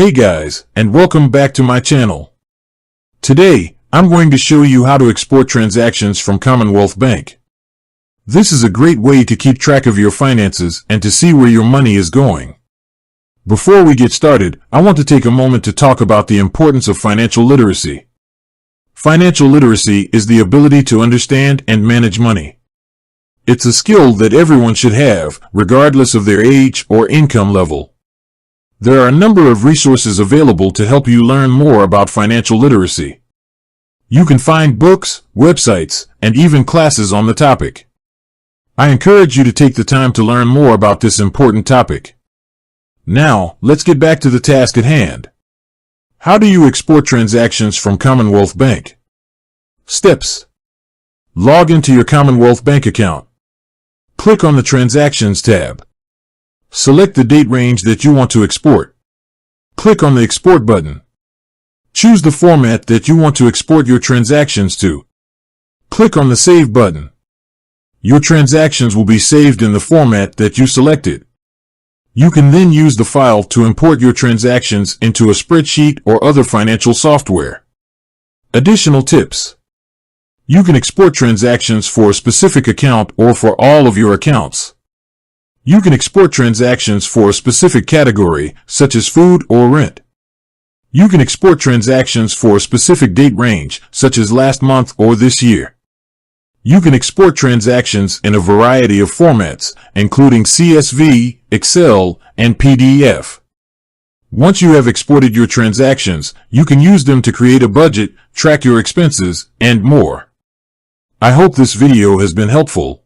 Hey guys, and welcome back to my channel. Today, I'm going to show you how to export transactions from Commonwealth Bank. This is a great way to keep track of your finances and to see where your money is going. Before we get started, I want to take a moment to talk about the importance of financial literacy. Financial literacy is the ability to understand and manage money. It's a skill that everyone should have, regardless of their age or income level. There are a number of resources available to help you learn more about financial literacy. You can find books, websites, and even classes on the topic. I encourage you to take the time to learn more about this important topic. Now, let's get back to the task at hand. How do you export transactions from Commonwealth Bank? Steps. Log into your Commonwealth Bank account. Click on the Transactions tab. Select the date range that you want to export. Click on the Export button. Choose the format that you want to export your transactions to. Click on the Save button. Your transactions will be saved in the format that you selected. You can then use the file to import your transactions into a spreadsheet or other financial software. Additional tips. You can export transactions for a specific account or for all of your accounts. You can export transactions for a specific category, such as food or rent. You can export transactions for a specific date range, such as last month or this year. You can export transactions in a variety of formats, including CSV, Excel, and PDF. Once you have exported your transactions, you can use them to create a budget, track your expenses, and more. I hope this video has been helpful.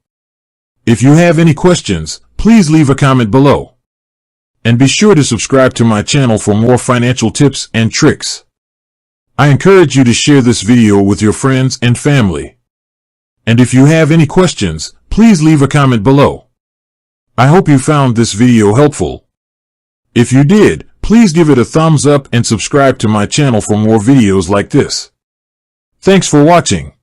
If you have any questions, please leave a comment below. And be sure to subscribe to my channel for more financial tips and tricks. I encourage you to share this video with your friends and family. And if you have any questions, please leave a comment below. I hope you found this video helpful. If you did, please give it a thumbs up and subscribe to my channel for more videos like this. Thanks for watching.